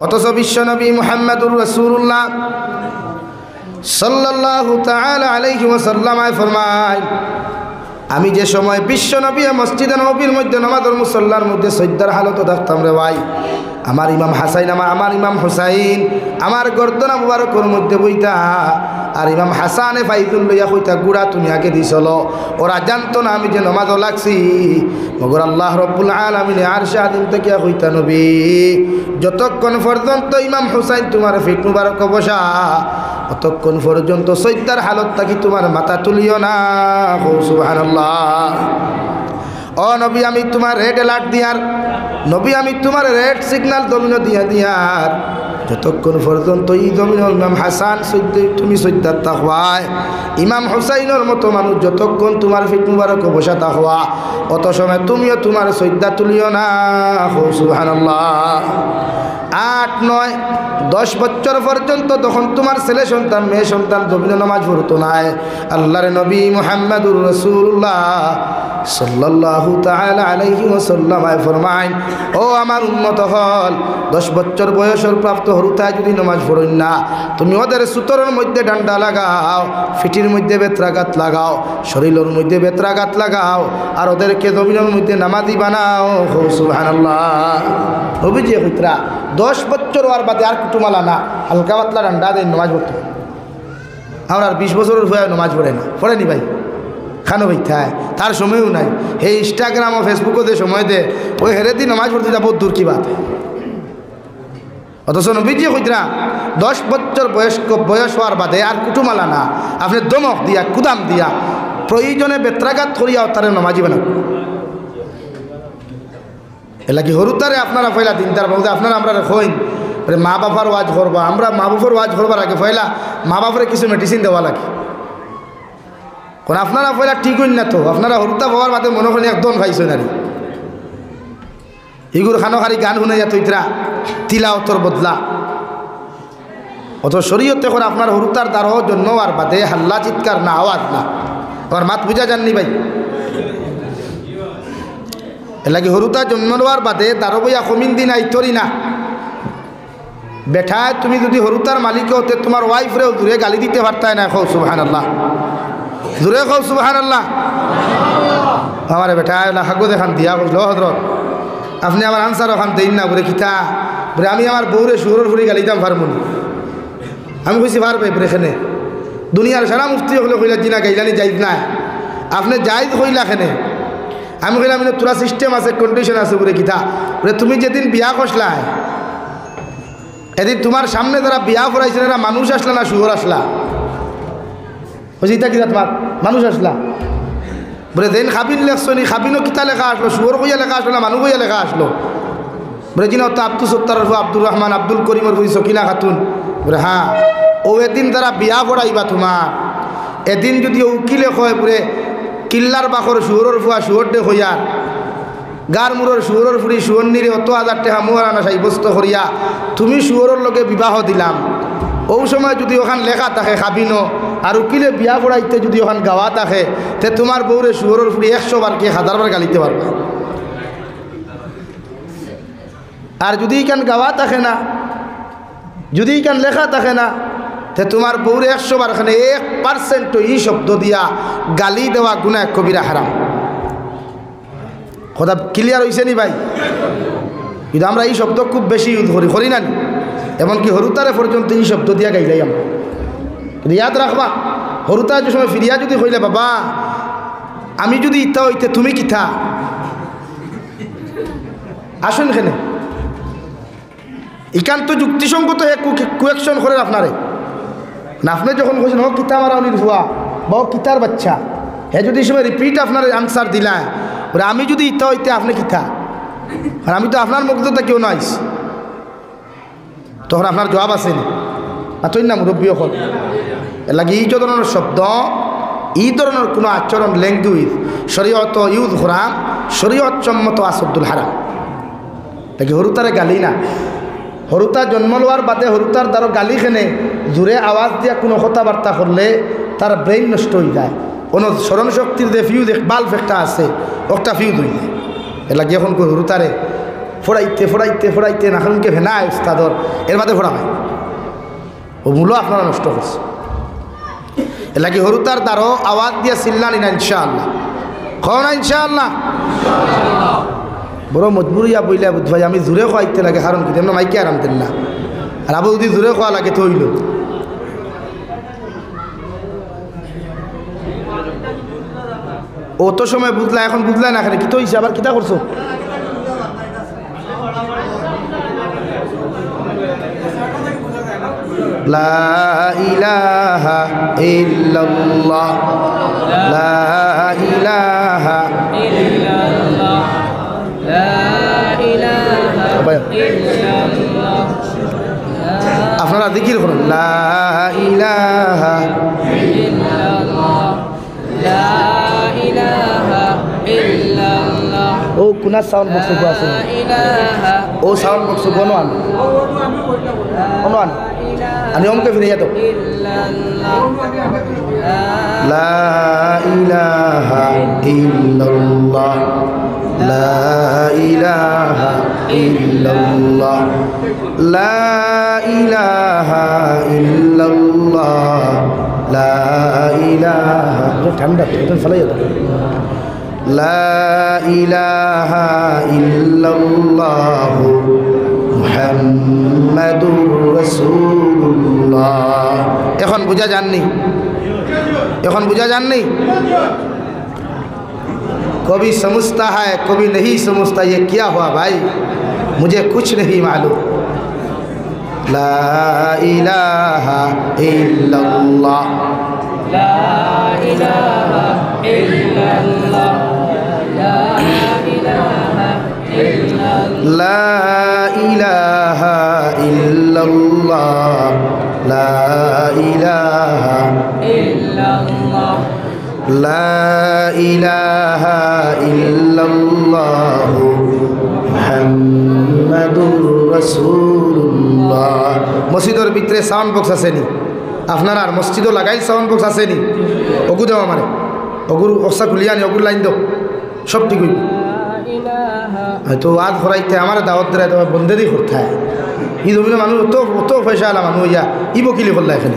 অথচ বিশ্বনবী মুহাম্মদুর রাসূলুল্লাহ সাল্লাল্লাহু তাআলা আলাইহি ওয়াসাল্লাম ফরমায়, আমি যে সময় বিশ্বনবী মসজিদে নববীর মধ্যে নামাজের মুসল্লার মধ্যে সজদার হালত থাকতাম রে ভাই, আমার ইমাম হাসাইন আমার ইমাম হুসাইন আমার গর্দনা মুবারকের মধ্যে বইতা, আর ইমাম হাসানে ফাইজুল লইয়া কইতা গুড়া তুমি আগে দিছিল। ওরা জানতো না আমি যে নামাজও লাগছি, মগর আল্লাহ রব্বুল আলামিন আরশে আযম থেকে কইতা, নবী যতক্ষণ পর্যন্ত ইমাম হুসাইন তোমার ফিট মুবারক বসা, অতক্ষণ পর্যন্ত সজদার হালত থাকি তোমার মাথা তুলিও না। সুবহানাল্লাহ। ও নবী আমি তোমার রেড অ্যালার্ট দিয়ার, নবী আমি তোমার রেড সিগন্যাল দমিনো দিয়ার, যতক্ষণ পর্যন্ত এই জমিনের ইমাম হাসান তুমি সজ্জাত তাকওয়ায়, ইমাম হুসাইনের মতো মানুষ যতক্ষণ তোমার ফিট মুবারক বসা তাকওয়া, অত সময় তুমিও তোমার সজ্জা তুলিও না। সুবহানাল্লাহ। 8, 9, 10 বছর পর্যন্ত তখন তোমার ছেলে সন্তান মেয়ে সন্তান জমিনে নামাজ পড়তো না। আল্লাহর নবী মুহাম্মদুর রাসূলুল্লাহ সাল্লাল্লাহু তাআলা আলাইহি ওয়াসাল্লাম ফরমায়, ও আমার উম্মত হল, 10 বছর বয়সের প্রাপ্ত হরুতায় যদি নামাজ পড়েন না, তুমি ওদের সুতরের মধ্যে ডান্ডা লাগাও, ফিটির মধ্যে বেত্রাঘাত লাগাও, শরীরের মধ্যে বেত্রাঘাত লাগাও, আর ওদেরকে জমিনের মধ্যে নামাজি বানাও। সুবহানাল্লাহ। নবীজি কইতরা 10 বছর হওয়ার বাদে আর কুটুমালা না, হালকা পাতলা ডান্ডা দেয় নামাজ পড়তো। আমরা আর 20 বছরের হয়ে নামাজ পড়ে না, পড়েনি ভাই, খানো ভাই তার সময়ও নাই। এই ইনস্টাগ্রাম ও ফেসবুকও যে সময় দে, ওই হেরে দিন নামাজ পড়তে যাব দূর কি বাত। অথচ নবীজি কইতরা 10 বছর বয়স হওয়ার বাদে আর কুটুমালা না, আপনি দমক দিয়া কুদাম দিয়া প্রয়োজনে বেত্রাঘাত করিয়াও তারে নামাজি বানাব। এলা কি হরুতারে আপনারা পয়লা দিন তার বলতে আপনারা আমরা হইন মা বাবার ওয়াজ করবা, আমরা মা বাবার ওয়াজ করবার আগে পয়লা মা বাবার কিছু মেডিসিন দেওয়া লাগে। কারণ আপনারা পয়লা ঠিক হইন না, তো আপনারা হরুতা হওয়ার বাদে মনে করেন একদম ভাইছেন আর ইগুর খানো খারি গান শুনে যা তৈতরা তিলাওতর বদলা। অত শরীয়তে করে আপনার হরুতার দ্বার জন্য আর বাদে হাল্লা চিৎকার না, আওয়াজ না। আমার মাত বুঝা যাননি ভাই? এলাকি হরুতা জন্ম নেওয়ার বাদে তারও বইয়া কমিন দিন আইতরি না। বেঠায় তুমি যদি হরুতার মালিক হতে তোমার ওয়াইফরেও দূরে গালি দিতে পারতায় না। খৌ সুবহানাল্লাহ, দূরে খৌ সুবহানাল্লাহ। আমার বেঠায় হাগো দেখান দিয়া বলল হজরত আপনি আমার আনসার ওখান দেন না, বলে কিতা বলে আমি আমার বউরে সুরের ফুরি গালিতাম পারমুনি। আমি কইছি পারবে বলে এখানে দুনিয়ার সারা মুফতি হলে কইলা জিনা গাইলানি যাইজ না, আপনি যাইজ কইলা এখানে। আমি কইলাম তোরা সিস্টেম আছে কন্ডিশন আছে বলে কিতা বলে তুমি যেদিন বিয়া করছলাই এদিন তোমার সামনে যারা বিয়া করাইছেন এরা মানুষ আসলা না শুয়োর আসলা? বলছি ইতা কিতা তোমার মানুষ আসলা? বলে যেন খাবিন লেখছো নি, খাবিনও কিতা লেখা আসলো, শুয়োর কইয়া লেখা আসলো না মানুষ কইয়া লেখা আসলো? বলে জিনা তো আব্দুল সত্তার আব্দুর রহমান আব্দুল করিমর বলি সকিনা খাতুন। বলে হ্যাঁ, ও এদিন যারা বিয়া করাইবা তোমার এদিন যদি উকিলে কয় বলে কিল্লার বাখর শুয়োরের ফুয়া শুয়োর দে হইয়া গার মুরর শুয়োরের ফুরি শুয়োর নিরে অত 1000 টাকা মুহারানা সাব্যস্ত করিয়া তুমি শুয়োরের লগে বিবাহ দিলাম, ও সময় যদি ওখান লেখা থাকে খাবিনো আর উকিলে বিয়া পড়াইতে যদি ওখান গাওয়া থাকে তে তোমার বউরে শুয়োরের ফুরি 100 বার কি 1000 বার গালিতে পারবে। আর যদি এখান গাওয়া থাকে না, যদি এখান লেখা থাকে না, তে তোমার বউরে 100 বার এখানে 1% এই শব্দ দিয়া গালি দেওয়া গুনাহ কবিরা হারাম। কথা ক্লিয়ার হয়েছে নি ভাই? কিন্তু আমরা এই শব্দ খুব বেশি ইউজ করি না, এমনকি হরুতারে পর্যন্ত এই শব্দ দিয়া গাইলাই আমরা। কিন্তু ইয়াদ রাখবা, হরুতার যে সময় ফিরিয়া যদি হইলে বাবা আমি যদি ইত্যা হইতে তুমি কিথা আসুন এখানে একান্ত যুক্তিসঙ্গত কুয়েকশন করেন আপনারে না। আপনি যখন বলছেন হোক কিতা মারা উনি ভুয়া বা কিতার বাচ্চা, হ্যাঁ যদি সময় রিপিট আপনার আনসার দিলাম বলে আমি যদি ইত্যা হইতে আপনি কিতা, আর আমি তো আপনার মুগ্ধতা কেউ নাইস, তখন আপনার জবাব আসেনি আতই না মুরব্বী হল লাগে এই ধরনের শব্দ এই ধরনের কোনো আচরণ ল্যাঙ্গুয়েজ শরীয়ত ইউজ করা শরীয়ত সম্মত আসদ্দুল হারাম। দেখি হরুতারে গালি না, হরুতা জন্ম লওয়ার বাদে হরুতার দ্বারা গালি খেনে জোরে আওয়াজ দিয়া কোনো কথাবার্তা করলে তার ব্রেইন নষ্ট হয়ে যায়। কোনো স্মরণশক্তির যে ফিউজ বাল্ব একটা আছে ওটা ফিউজ হয়ে যায়। এ লাগে এখন হরুতারে ফোড়াইতে ফোড়াইতে ফোড়াইতে নাখনকে ভেনায় উস্তাদর এর মাঝে ফোড়া হয় ও মূল্য আপনারা নষ্ট করছে এর লাগে হরুতার দ্বারও আওয়াজ দিয়া চিল্লানি না ইনশাআল্লাহ খাও না ইনশাআল্লাহ বড় মজবুরিয়া বইলে ভাই আমি জোরে খাইতে লাগে কারণ কি তেমন মাইকে আরাম দেন না আর আবু যদি জোরে খাওয়া লাগে তো হইল ও তো সময় বুঝলা এখন বুঝলাই না এখানে কি তো হইছে আবার কিতা করছো লা ইলাহা ইল্লাল্লাহ লা ইলাহা ইল্লাল্লাহ লা ইলাহা ইল্লাল্লাহ আপনারা জিকির করুন লা ইলাহা ইল্লাল্লাহ লা ইলাহা ইল্লাল্লাহ ও কোনা সাউন্ড বক্স আছে ও সাউন্ড বক্স কোন আন আমি অমকে ফিরে যেত লা ইলাহা ইল্লাল্লাহ লা ইলাহা ইল্লাল্লাহ লা ইলাহা ইল্লাল্লাহ লা ইলাহা ঠান্ডা তো ফলাই যেত লা ইলাহা ইল্লাল্লাহ মুহাম্মাদুর রাসূলুল্লাহ এখন বুঝা যাননি कभी समझता है कभी नहीं समझता ये क्या हुआ भाई मुझे कुछ नहीं मालूम ला इलाहा इल्लल्लाह ला इलाहा इल्लल्लाह ला इलाहा इल्लल्लाह ला इलाहा इल्लल्लाह ला इलाहा इल्लल्लाह মুহাম্মাদুর রাসূলুল্লাহ মসজিদের ভিতরে সাউন্ড বক্স আসেনি আপনারা আর মসজিদও লাগাই সাউন্ড বক্স আসেনি ওগু দেও আমারে ওগুর অবস্থা খুলিয়ানি ওগুর লাইন দাও সব ঠিক হইব হয়তো আজ ভরাইতে আমার দাওয়াত দেয় তোমার বন্দেরই করতে হয় ঈদ অভিনয় মানুষ অত পয়সা আলা মানুষ ইয়া ই বকিলি করলা এখানে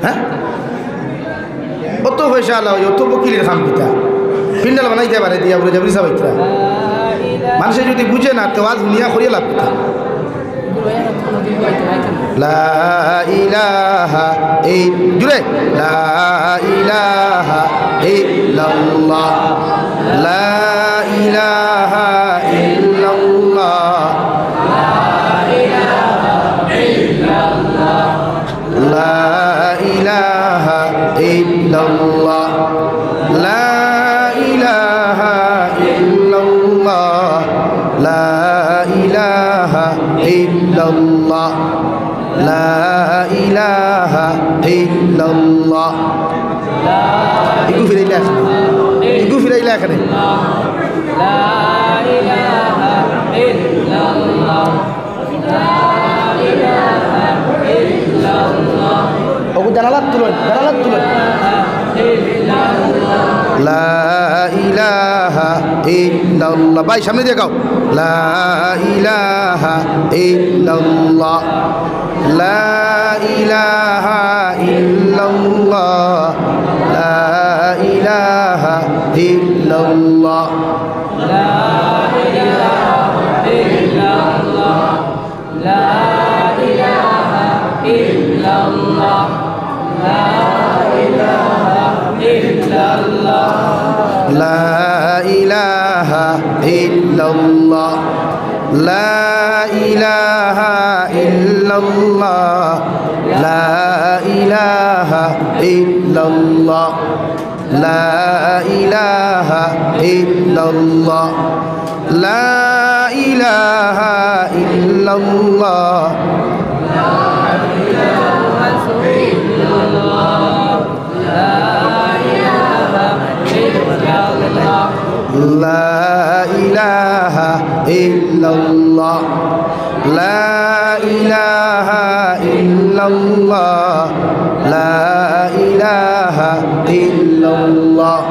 হ্যাঁ অত পয়সা আলা অত বকিলের খাম পিতা পিন্ডাল বানাইতে পারে দিয়া বলে যাবি সাবাইতরা মানুষে যদি বুঝে না তো আজ দুনিয়া করিয়ে লাভ পিতা লা ইলাহা জুড়ে লা ইলাহা ইল্লাল্লাহ লা ইলাহা ইল্লাল্লাহ লা ইলাহা ইল্লাল্লাহ লা ইলাহা ইল্লাল্লাহ লা ইলাহা ইল্লাল্লাহ লা ইলাহা ইল্লাল্লাহ ইগু ফিরাইলা এখানে লা ইলাহা ইল্লাল্লাহ লা ইলাহা ইল্লাল্লাহ ওগু জানালাত তুলুন লা ইলাহা ইল্লাল্লাহ ভাই সামনে দিয়ে গাও লা ইলাহা ইল্লাল্লাহ লা ইলাহা ইল্লাল্লাহ লা ইলাহা ইল্লাল্লাহ লা ইলাহা ইল্লাল্লাহ লা ইলাহা ইল্লাল্লাহ লা ইলাহা ইল্লাল্লাহ লা ইলাহা ইল্লাল্লাহ লা ইলাহা ইল্লাল্লাহ লা ইলাহা ইল্লাল্লাহ লা ইলাহা ইল্লাল্লাহ লা ইলাহা ইল্লাল্লাহ لا إله إلا الله لا إله إلا الله لا إله إلا الله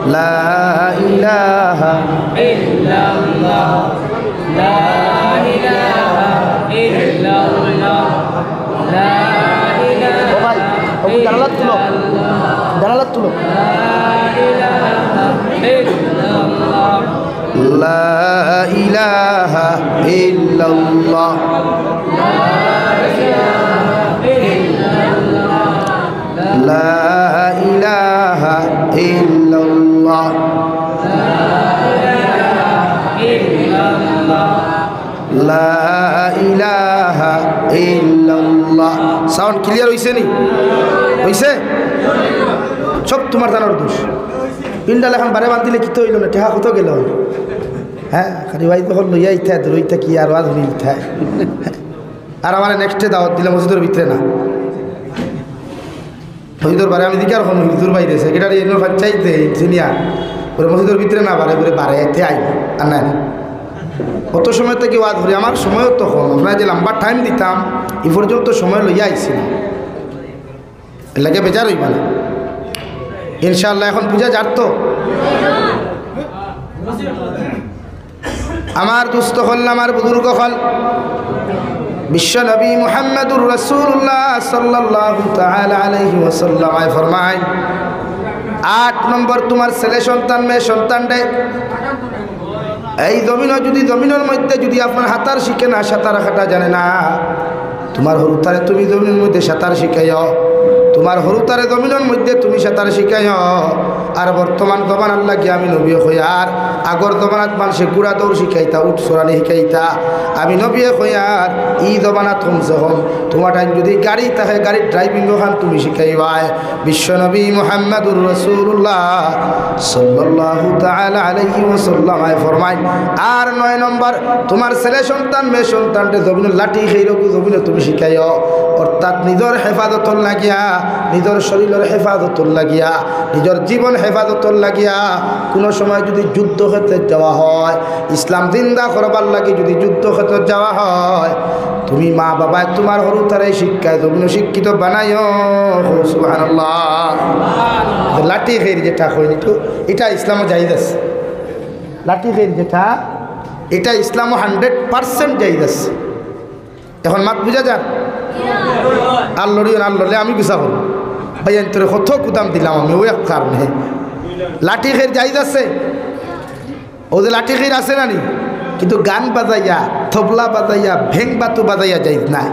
لا إله إلا الله জানালাত তুলো লা ইলাহা ইল্লাল্লাহ লা ইলাহা ইল্লাল্লাহ লা ইলাহা ইল্লাল্লাহ। সাউন্ড ক্লিয়ার হইছে নি? হইছে? সব তোমার জানার দোষ। পিন্ডাল এখন বারে বাদ দিলে কি তো হইল না, টেহা কত গেল? হ্যাঁ, খালি ভাই তখন লইয়া ইথা রইতা কি আর আজ হইল ইথা। আর আমার নেক্সটে দাওয়াত দিলে মসজিদের ভিতরে না, মসজিদের বারে আমি দিকে আর কোনো হিজুর বাইরে সেক্রেটারি এনে চাইতে সিনিয়র ওরে মসজিদের ভিতরে না বারে বলে বারে এতে আইব আর না কত সময় থেকে ওয়াজ ধরে আমার সময়ও তখন আপনার যে লম্বা টাইম দিতাম এই পর্যন্ত সময় লইয়া আইসি না, এর লাগে বেজার হইবা না ইনশাআল্লাহ। এখন পূজা যার তো আমার দুস্থ হল আমার বুজুর্গ হল বিশ্ব নবী মুহাম্মদুর রাসূলুল্লাহ সাল্লাল্লাহু তাআলা আলাইহি ওয়াসাল্লাম ফরমায় 8 নম্বর তোমার ছেলে সন্তান মেয়ে সন্তান রে এই জমিনের মধ্যে যদি আপনার হাতার শিখে না, সাঁতার কাটা জানে না, তোমার হরুতারে তুমি জমিনের মধ্যে সাঁতার শিখাইও, তোমার হরুতারে জমিনের মধ্যে তুমি সাঁতার শিখাইও। আর বর্তমান দমান আল্লাহ কি আমি নবী হইয়ার আগর দমানাত মানুষে গুড়া দৌড় শিখাইতা উঠ সরানি শিখাইতা, আমি নবী হইয়ার ই দমানাত কমসে কম তোমার টাইম যদি গাড়ি থাকে গাড়ির ড্রাইভিং ওখান তুমি শিখাইবাই। বিশ্ব নবী মুহাম্মদুর রাসূলুল্লাহ সাল্লাল্লাহু তাআলা আলাইহি ওয়াসাল্লাম ফরমায়। আর 9 নম্বর তোমার ছেলে সন্তান মেয়ে সন্তানকে জমিনের লাঠি সেই রকম জমিনে তুমি শিখাইও, অর্থাৎ নিজের হেফাজতর লাগিয়া, নিজের শরীরের হেফাজতর লাগিয়া, নিজের জীবন হেফাজতর লাগিয়া কোনো সময় যদি যুদ্ধ ক্ষেত্রে যাওয়া হয়, ইসলাম জিন্দা করবার লাগে যদি যুদ্ধ ক্ষেত্রে যাওয়া হয়, তুমি মা বাবায় তোমার হরু তারে শিক্ষায় জমিন শিক্ষিত বানাইও। সুবহানাল্লাহ। লাঠি খেয়ে যেটা হয়নি তো এটা ইসলামও জায়েজ আছে, লাঠি খেয়ে যেটা এটা ইসলামও 100% জায়েজ আছে। এখন মাত বুঝা যান আর লড়িও না লড়লে আমি গুছা করবো ভাই তোর কত কুদাম দিলাম আমি ওই এক কারণে লাঠি খের জায়েজ আছে, ও যে লাঠি খের আছে না নি, কিন্তু গান বাজাইয়া তবলা বাজাইয়া ভেং বাতু বাজাইয়া জায়েজ না।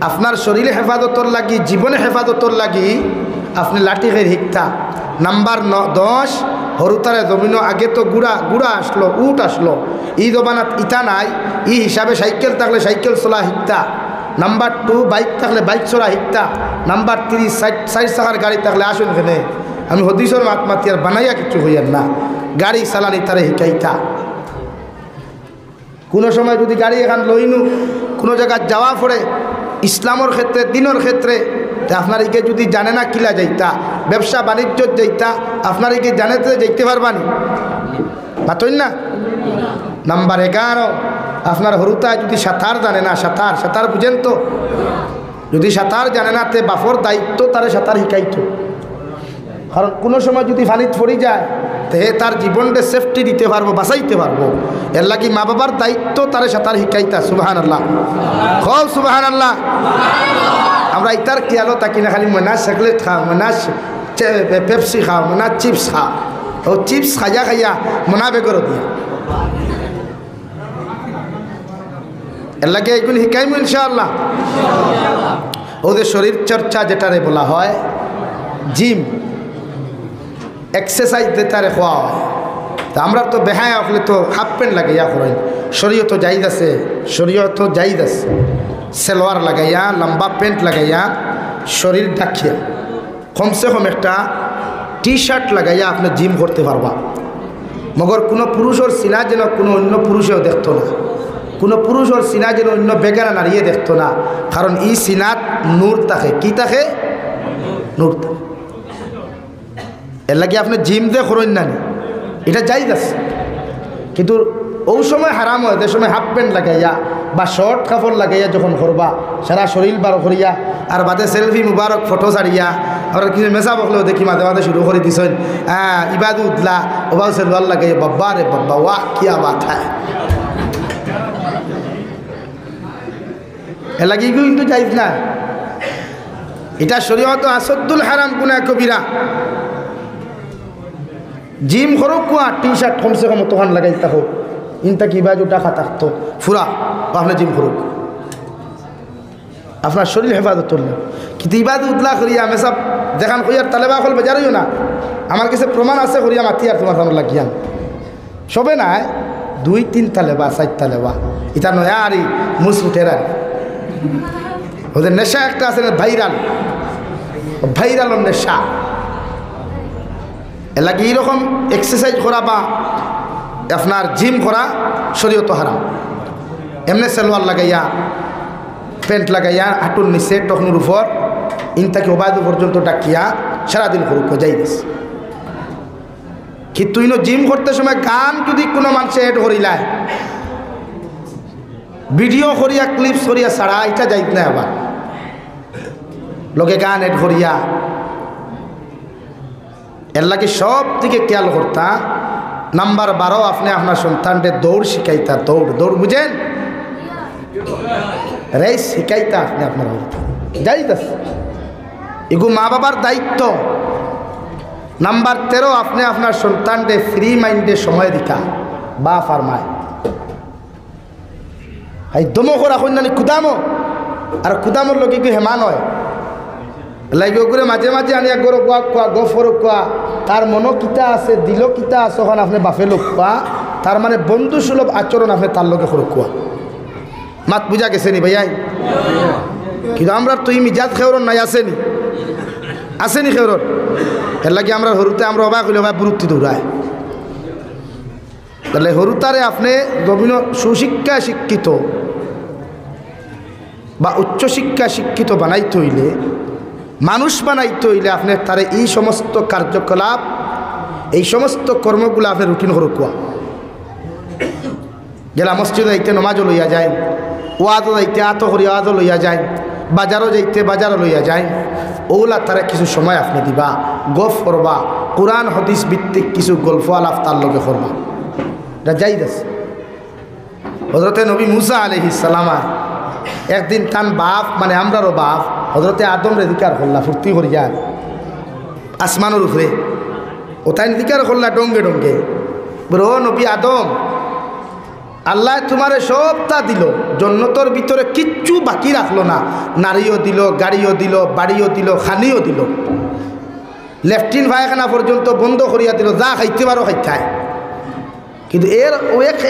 আপনার শরীরে হেফাজতর লাগি জীবনে হেফাজতর লাগি আপনি লাঠি খের শিখতা। নাম্বার 10 হরুতারে জমিন আগে তো গুড়া আসলো উট আসলো, ই জমানাত ইটা নাই, ই হিসাবে সাইকেল থাকলে সাইকেল চলা শিখতা। নাম্বার 2 বাইক থাকলে বাইক চলা শিখতা। নাম্বার 3 চার চাকার গাড়ি থাকলে আসুন এখানে আমি হদিসর মাত মাতি আর বানাইয়া কিছু হইয়ার না, গাড়ি চালানি তারে শিখাইতা। কোনো সময় যদি গাড়ি এখান লইনু কোনো জায়গায় যাওয়া পড়ে ইসলামের ক্ষেত্রে দিনের ক্ষেত্রে আপনার একে যদি জানে না কিলা যাইতা, ব্যবসা বাণিজ্য যাইতা আপনার একে জানেতে যাইতে পারবানি পাতই না। নাম্বার 11 আপনার হরুতায় যদি সাঁতার জানে না, সাঁতার বুঝেন তো, যদি সাঁতার জানে না তে বাপর দায়িত্ব তারে সাঁতার শিখাইতো, কারণ কোনো সময় যদি পানিত পড়ি যায় তে তার জীবনকে সেফটি দিতে পারবো, বাঁচাইতে পারবো, এর লাগি মা বাবার দায়িত্ব তারে সাঁতার শিখাইতা। সুবহানাল্লাহ, খুব সুবহানাল্লাহ। আমরা ইতার খেয়ালও থাকি না, খালি মনা চকলেট খাও, মনা পেপসি খাও, মনা চিপস খাও, ও চিপস খাইয়া মনা বেগর দিয়া, এর লাগে এগুলো শিখাইমু ইনশাআল্লাহ। ওদের শরীর চর্চা যেটারে বলা হয় জিম এক্সারসাইজ যেটারে খোয়া হয়, তা আমরা তো বেহায় হলে তো হাফ প্যান্ট লাগাইয়া করেন, শরীয় তো জায়েজ আছে, সেলোয়ার লাগাইয়া লম্বা প্যান্ট লাগাইয়া শরীর ঢাকিয়া কমসে কম একটা টি-শার্ট লাগাইয়া আপনি জিম করতে পারবা। মগর কোনো পুরুষের সিনা যেন কোনো অন্য পুরুষেও দেখতো না, কোনো পুরুষের সিনা যেন অন্য বেগানা নাড়িয়ে দেখতো না, কারণ এই সিনাত নূর থাকে, কি থাকে? নূর থাকে। এর লাগে আপনি জিম দিয়ে করেন না, এটা জায়েজ আছে, কিন্তু ওই সময় হারাম হয় যে সময় হাফ প্যান্ট লাগাইয়া বা শর্ট কাপড় লাগাইয়া যখন করবা সারা শরীর বার করিয়া আর বাদে সেলফি মুবারক ফটো ছাড়িয়া আমরা কিছু মেসা বকলেও দেখি মাঝে মাঝে শুরু করে দিছেন, হ্যাঁ ইবাদু উতলা ওবাও সেলওয়ার লাগাইয়া বাব্বা রে বাব্বা ওয়া কিয়া বাত হ্যাঁ এর লাগে কিন্তু যাইজ না। এটা শরীয়ত আসদ্দুল হারাম গুনাহ কবিরা। জিম করো কুয়া টি শার্ট কমসে কম তখন লাগাই থাকো ইনটা কিবা জোটা খা থাকতো ফুরা আপনার জিম করুক, আপনার শরীর হেফাজত করলে। কিন্তু ইবাদ উদলা করিয়া আমি সব দেখান কইয়ার তালেবা হল বেজারইও না। আমার কাছে প্রমাণ আছে করিয়া মাতি আর তোমার সামনে লাগিয়ান সবে নাই 2-3 তালেবা 4 তালেবা এটা নয় আর মুস উঠের আর ওদের নেশা একটা আছে ভাইরাল ভাইরাল নেশা। এর লাগে এইরকম এক্সারসাইজ করা বা আপনার জিম করা শরীয়ত হারাম। এমনি সালোয়ার লাগাইয়া প্যান্ট লাগাইয়া হাঁটুর নিচে টকনুর উপর ইনটাকে ওবায়দু পর্যন্ত ডাকিয়া সারাদিন করুক যাই গেছে। কিন্তু ইনো জিম করতে সময় গান যদি কোনো মানুষে এড করিলায় ভিডিও করিয়া ক্লিপস করিয়া ছাড়া এটা যাইত না। আবার লোকে গান এড করিয়া এর লাগে সব দিকে খেয়াল করতা। নাম্বার 12 আপনি আপনার সন্তানকে দৌড় শিখাইতা। দৌড় দৌড় বুঝেন রেস শিখাইতা আপনি আপনার যাইতাস এগু মা বাবার দায়িত্ব। নাম্বার 13 আপনি আপনার সন্তানকে ফ্রি মাইন্ডে সময় দিতা বা ফার্মায় দমো করা কন্যানি কুদামো আর কুদামোর লোকে কি হেমান হয় লাগে করে মাঝে মাঝে আনিয়া গরো কোয়া কোয়া গফর কোয়া তার মনো কিতা আছে দিল কিতা আছে ওখানে আপনি বাফে লোক কোয়া তার মানে বন্ধু সুলভ আচরণ আপনি তার লোকে করো কোয়া মাত বুঝা গেছে নি ভাইয়াই। কিন্তু আমরা তুই মিজাজ খেওরন নাই আসেনি আসেনি খেওরন। এর লাগে আমরা হরুতে আমরা অবাক হইলে ভাই বুরুত্তি দৌড়ায়। তাহলে হরুতারে আপনি বিভিন্ন সুশিক্ষা শিক্ষিত বা উচ্চশিক্ষা শিক্ষিত বানাইতে হইলে মানুষ বানাইতে হইলে আপনি তারে এই সমস্ত কার্যকলাপ এই সমস্ত কর্মগুলো আপনি রুটিন করে কোয়া গেলা মসজিদে যাইতে নমাজও লইয়া যায়, ওয়াজও যাইতে আত করি ওয়াজও লইয়া যায়, বাজারও যাইতে বাজারও লইয়া যায়। ওগুলা তারা কিছু সময় আপনি দিবা, গফ করবা, কোরআন হাদিস ভিত্তিক কিছু গল্প আলাপ তার লগে করবা। এটা যাইদ আছে। হযরতে নবী মুসা আলাইহিস সালাম একদিন তান বাপ মানে আমরারও বাপ হযরতে আদম রে দিকার করলা ফুর্তি করিয়া আসমানের উপরে ওটাই দিকার করলা ডঙ্গে ডঙ্গে বলো নবী আদম আল্লাহ তোমারে সবটা দিল, জন্নতর ভিতরে কিচ্ছু বাকি রাখলো না। নারীও দিল, গাড়িও দিল, বাড়িও দিল, খানিও দিল, লেফটিন পায়খানা পর্যন্ত বন্ধ করিয়া দিল, যা খাইতে পারো খাইতে। কিন্তু এর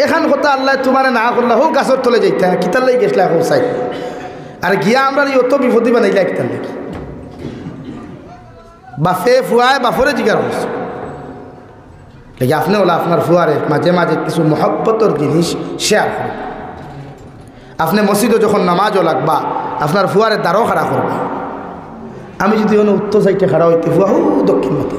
এখান কথা আল্লাহ তোমারে না করলা হোক গাছর তলে যাইতে কিতার লাগি গেছলা হোক চাই আর গিয়া আমরা অত বিপদী বানাইলা কিতার লাগি বাফে ফুয়ায় বাফরে জিগার করছে। দেখি আপনি ওলা আপনার ফুয়ারে মাঝে মাঝে কিছু মহব্বতর জিনিস শেয়ার করুন। আপনি মসজিদে যখন নামাজও লাগবা আপনার ফুয়ারে দ্বারও খাড়া করবা। আমি যদি উত্তর সাইডে খাড়া হইতে ফুয়া দক্ষিণ মতে